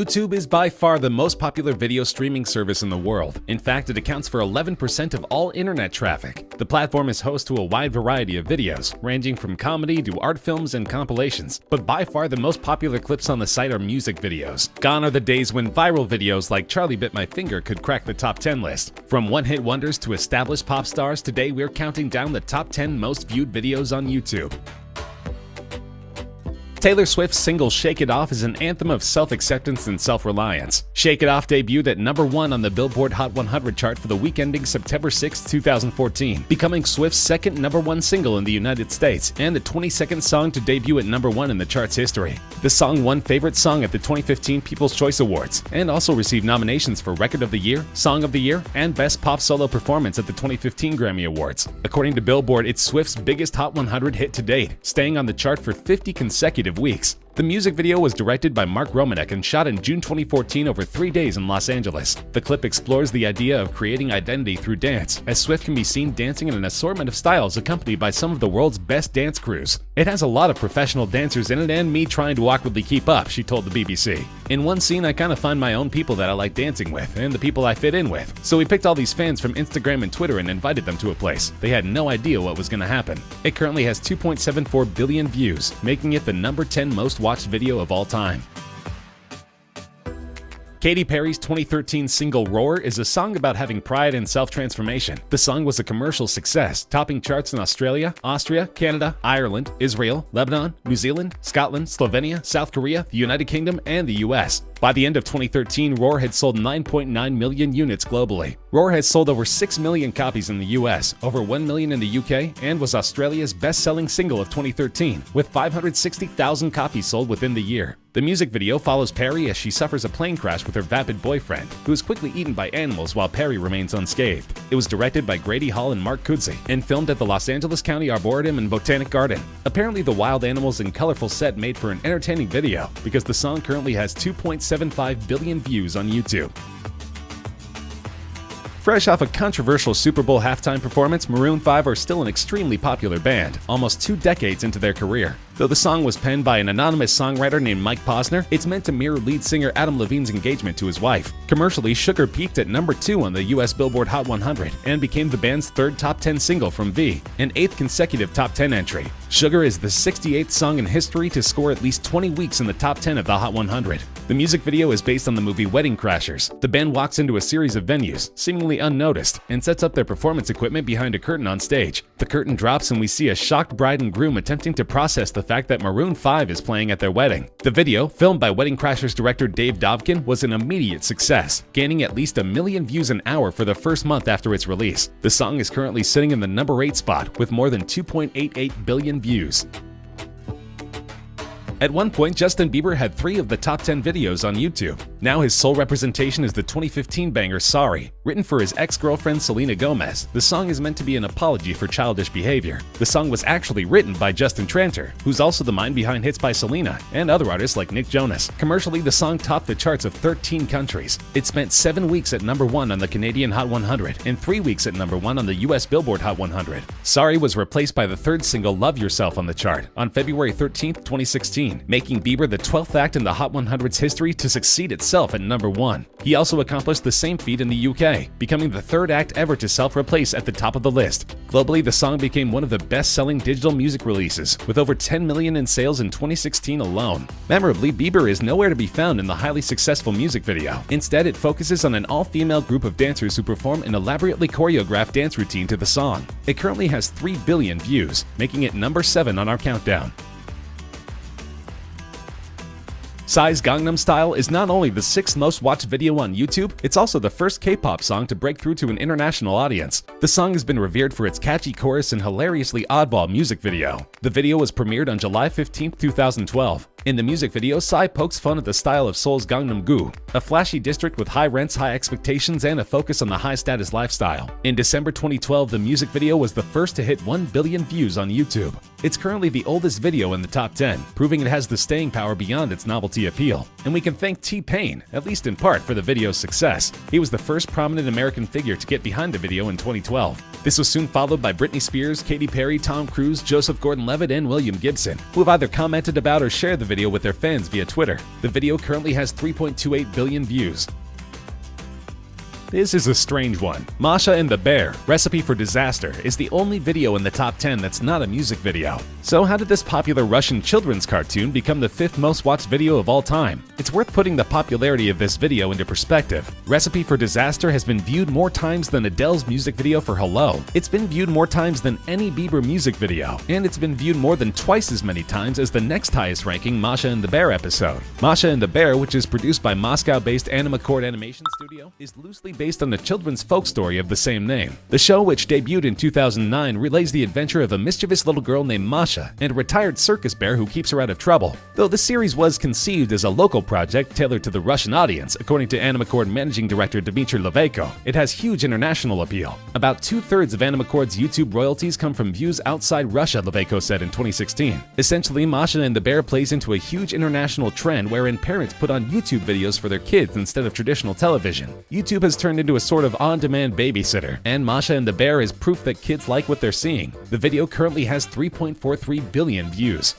YouTube is by far the most popular video streaming service in the world. In fact, it accounts for 11% of all internet traffic. The platform is host to a wide variety of videos, ranging from comedy to art films and compilations, but by far the most popular clips on the site are music videos. Gone are the days when viral videos like Charlie Bit My Finger could crack the top 10 list. From one-hit wonders to established pop stars, today we're counting down the top 10 most viewed videos on YouTube. Taylor Swift's single Shake It Off is an anthem of self-acceptance and self-reliance. Shake It Off debuted at number 1 on the Billboard Hot 100 chart for the week ending September 6, 2014, becoming Swift's second number 1 single in the United States and the 22nd song to debut at number 1 in the chart's history. The song won Favorite Song at the 2015 People's Choice Awards and also received nominations for Record of the Year, Song of the Year, and Best Pop Solo Performance at the 2015 Grammy Awards. According to Billboard, it's Swift's biggest Hot 100 hit to date, staying on the chart for 50 consecutive weeks. The music video was directed by Mark Romanek and shot in June 2014 over 3 days in Los Angeles. The clip explores the idea of creating identity through dance, as Swift can be seen dancing in an assortment of styles accompanied by some of the world's best dance crews. "It has a lot of professional dancers in it and me trying to awkwardly keep up," she told the BBC. "In one scene, I kind of find my own people that I like dancing with and the people I fit in with. So we picked all these fans from Instagram and Twitter and invited them to a place. They had no idea what was going to happen." It currently has 2.74 billion views, making it the number 10 most watched video of all time. Katy Perry's 2013 single Roar is a song about having pride and self-transformation. The song was a commercial success, topping charts in Australia, Austria, Canada, Ireland, Israel, Lebanon, New Zealand, Scotland, Slovenia, South Korea, the United Kingdom, and the US. By the end of 2013, Roar had sold 9.9 million units globally. Roar has sold over 6 million copies in the US, over 1 million in the UK, and was Australia's best-selling single of 2013, with 560,000 copies sold within the year. The music video follows Perry as she suffers a plane crash with her vapid boyfriend, who is quickly eaten by animals while Perry remains unscathed. It was directed by Grady Hall and Mark Kudzi, and filmed at the Los Angeles County Arboretum and Botanic Garden. Apparently, the wild animals and colorful set made for an entertaining video, because the song currently has 2.75 billion views on YouTube. Fresh off a controversial Super Bowl halftime performance, Maroon 5 are still an extremely popular band, almost 2 decades into their career. Though the song was penned by an anonymous songwriter named Mike Posner, it's meant to mirror lead singer Adam Levine's engagement to his wife. Commercially, Sugar peaked at number 2 on the US Billboard Hot 100 and became the band's 3rd top 10 single from V, an 8th consecutive top 10 entry. Sugar is the 68th song in history to score at least 20 weeks in the top 10 of the Hot 100. The music video is based on the movie Wedding Crashers. The band walks into a series of venues, seemingly unnoticed, and sets up their performance equipment behind a curtain on stage. The curtain drops and we see a shocked bride and groom attempting to process the fact that Maroon 5 is playing at their wedding. The video, filmed by Wedding Crashers director Dave Dovkin, was an immediate success, gaining at least 1 million views an hour for the first month after its release. The song is currently sitting in the number 8 spot with more than 2.88 billion views. At one point, Justin Bieber had 3 of the top 10 videos on YouTube. Now his sole representation is the 2015 banger Sorry. Written for his ex-girlfriend Selena Gomez, the song is meant to be an apology for childish behavior. The song was actually written by Justin Tranter, who's also the mind behind hits by Selena and other artists like Nick Jonas. Commercially, the song topped the charts of 13 countries. It spent 7 weeks at number 1 on the Canadian Hot 100 and 3 weeks at number 1 on the US Billboard Hot 100. Sorry was replaced by the 3rd single Love Yourself on the chart on February 13, 2016. Making Bieber the 12th act in the Hot 100's history to succeed itself at number 1. He also accomplished the same feat in the UK, becoming the 3rd act ever to self-replace at the top of the list. Globally, the song became one of the best-selling digital music releases, with over 10 million in sales in 2016 alone. Memorably, Bieber is nowhere to be found in the highly successful music video. Instead, it focuses on an all-female group of dancers who perform an elaborately choreographed dance routine to the song. It currently has 3 billion views, making it number 7 on our countdown. Psy's Gangnam Style is not only the 6th most watched video on YouTube, it's also the first K-pop song to break through to an international audience. The song has been revered for its catchy chorus and hilariously oddball music video. The video was premiered on July 15, 2012. In the music video, Psy pokes fun at the style of Seoul's Gangnam-gu, a flashy district with high rents, high expectations, and a focus on the high-status lifestyle. In December 2012, the music video was the first to hit 1 billion views on YouTube. It's currently the oldest video in the top 10, proving it has the staying power beyond its novelty appeal. And we can thank T-Pain, at least in part, for the video's success. He was the first prominent American figure to get behind the video in 2012. This was soon followed by Britney Spears, Katy Perry, Tom Cruise, Joseph Gordon-Levitt, and William Gibson, who have either commented about or shared the video with their fans via Twitter. The video currently has 3.28 billion views. This is a strange one. Masha and the Bear, Recipe for Disaster, is the only video in the top 10 that's not a music video. So how did this popular Russian children's cartoon become the 5th most watched video of all time? It's worth putting the popularity of this video into perspective. Recipe for Disaster has been viewed more times than Adele's music video for Hello. It's been viewed more times than any Bieber music video, and it's been viewed more than twice as many times as the next highest ranking Masha and the Bear episode. Masha and the Bear, which is produced by Moscow-based Animacord Animation Studio, is loosely based on the children's folk story of the same name. The show, which debuted in 2009, relays the adventure of a mischievous little girl named Masha and a retired circus bear who keeps her out of trouble. Though the series was conceived as a local project tailored to the Russian audience, according to Animacord managing director Dmitry Levayko, it has huge international appeal. About 2/3 of Animacord's YouTube royalties come from views outside Russia, Levayko said in 2016. Essentially, Masha and the Bear plays into a huge international trend wherein parents put on YouTube videos for their kids instead of traditional television. YouTube has turned into a sort of on-demand babysitter, and Masha and the Bear is proof that kids like what they're seeing. The video currently has 3.43 billion views.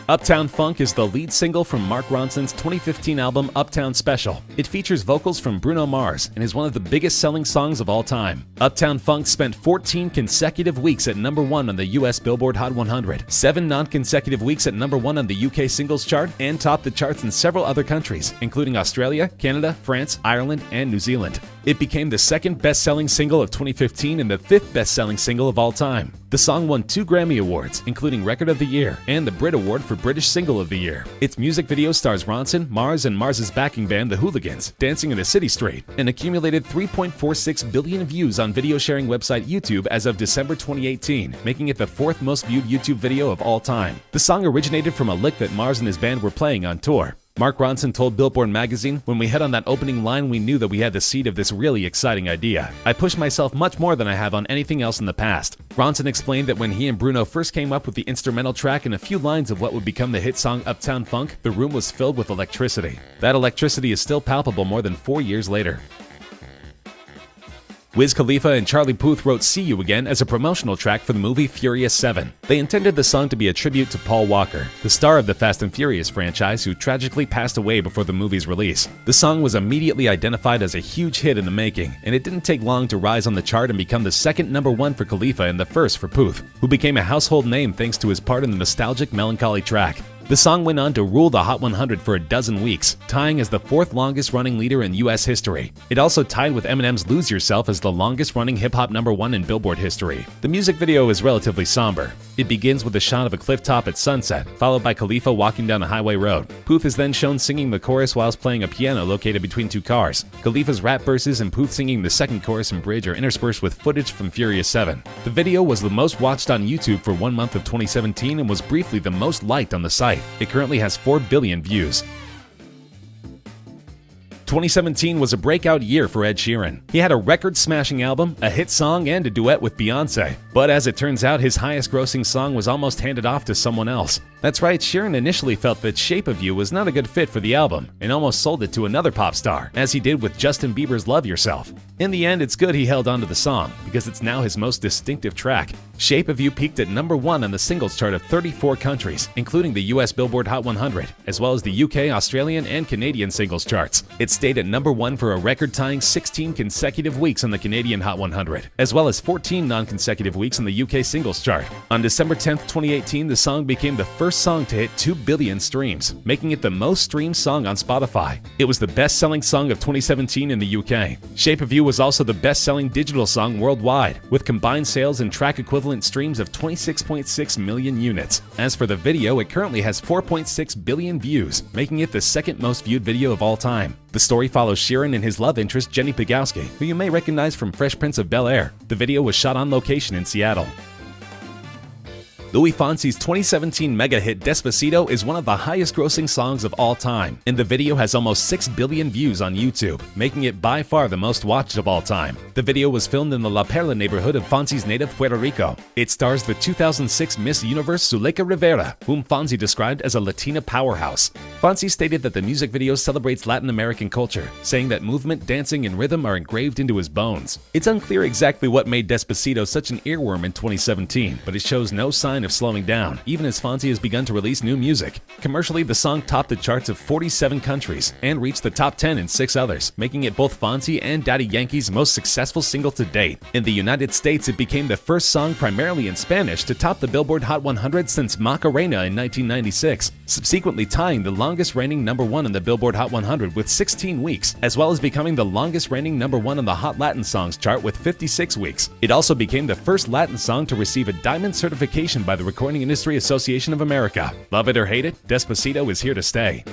Uptown Funk is the lead single from Mark Ronson's 2015 album Uptown Special. It features vocals from Bruno Mars and is one of the biggest selling songs of all time. Uptown Funk spent 14 consecutive weeks at #1 on the US Billboard Hot 100, 7 non-consecutive weeks at #1 on the UK Singles Chart, and topped the charts in several other countries, including Australia, Canada, France, Ireland, and New Zealand. It became the 2nd best-selling single of 2015 and the 5th best-selling single of all time. The song won 2 Grammy Awards, including Record of the Year and the Brit Award for British Single of the Year. Its music video stars Ronson, Mars, and Mars's backing band, The Hooligans, dancing in a city street, and accumulated 3.46 billion views on video sharing website YouTube as of December 2018, making it the 4th most viewed YouTube video of all time. The song originated from a lick that Mars and his band were playing on tour. Mark Ronson told Billboard magazine, "When we hit on that opening line, we knew that we had the seed of this really exciting idea. I pushed myself much more than I have on anything else in the past." Ronson explained that when he and Bruno first came up with the instrumental track and a few lines of what would become the hit song Uptown Funk, the room was filled with electricity. That electricity is still palpable more than 4 years later. Wiz Khalifa and Charlie Puth wrote "See You Again" as a promotional track for the movie Furious 7. They intended the song to be a tribute to Paul Walker, the star of the Fast and Furious franchise, who tragically passed away before the movie's release. The song was immediately identified as a huge hit in the making, and it didn't take long to rise on the chart and become the 2nd #1 for Khalifa and the 1st for Puth, who became a household name thanks to his part in the nostalgic Melancholy track. The song went on to rule the Hot 100 for a dozen weeks, tying as the 4th longest-running leader in US history. It also tied with Eminem's Lose Yourself as the longest-running hip-hop #1 in Billboard history. The music video is relatively somber. It begins with a shot of a cliff top at sunset, followed by Khalifa walking down a highway road. Puth is then shown singing the chorus whilst playing a piano located between 2 cars. Khalifa's rap verses and Puth singing the 2nd chorus and bridge are interspersed with footage from Furious 7. The video was the most watched on YouTube for 1 month of 2017 and was briefly the most liked on the site. It currently has 4 billion views. 2017 was a breakout year for Ed Sheeran. He had a record-smashing album, a hit song, and a duet with Beyoncé. But as it turns out, his highest-grossing song was almost handed off to someone else. That's right, Sheeran initially felt that Shape of You was not a good fit for the album, and almost sold it to another pop star, as he did with Justin Bieber's Love Yourself. In the end, it's good he held onto the song, because it's now his most distinctive track. Shape of You peaked at #1 on the singles chart of 34 countries, including the US Billboard Hot 100, as well as the UK, Australian, and Canadian singles charts. It stayed at #1 for a record-tying 16 consecutive weeks on the Canadian Hot 100, as well as 14 non-consecutive weeks on the UK singles chart. On December 10th, 2018, the song became the first song to hit 2 billion streams, making it the most streamed song on Spotify. It was the best-selling song of 2017 in the UK. Shape of You was also the best-selling digital song worldwide, with combined sales and track equivalent streams of 26.6 million units. As for the video, it currently has 4.6 billion views, making it the 2nd most viewed video of all time. The story follows Sheeran and his love interest Jenny Pegowski, who you may recognize from Fresh Prince of Bel-Air. The video was shot on location in Seattle. Luis Fonsi's 2017 mega hit Despacito is one of the highest-grossing songs of all time, and the video has almost 6 billion views on YouTube, making it by far the most watched of all time. The video was filmed in the La Perla neighborhood of Fonsi's native Puerto Rico. It stars the 2006 Miss Universe Zuleika Rivera, whom Fonsi described as a Latina powerhouse. Fonsi stated that the music video celebrates Latin American culture, saying that movement, dancing, and rhythm are engraved into his bones. It's unclear exactly what made Despacito such an earworm in 2017, but it shows no sign of slowing down, even as Fonsi has begun to release new music. Commercially, the song topped the charts of 47 countries and reached the top 10 in 6 others, making it both Fonsi and Daddy Yankee's most successful single to date. In the United States, it became the first song primarily in Spanish to top the Billboard Hot 100 since Macarena in 1996, subsequently tying the longest reigning #1 on the Billboard Hot 100 with 16 weeks, as well as becoming the longest reigning #1 on the Hot Latin Songs chart with 56 weeks. It also became the first Latin song to receive a diamond certification by the Recording Industry Association of America. Love it or hate it, Despacito is here to stay.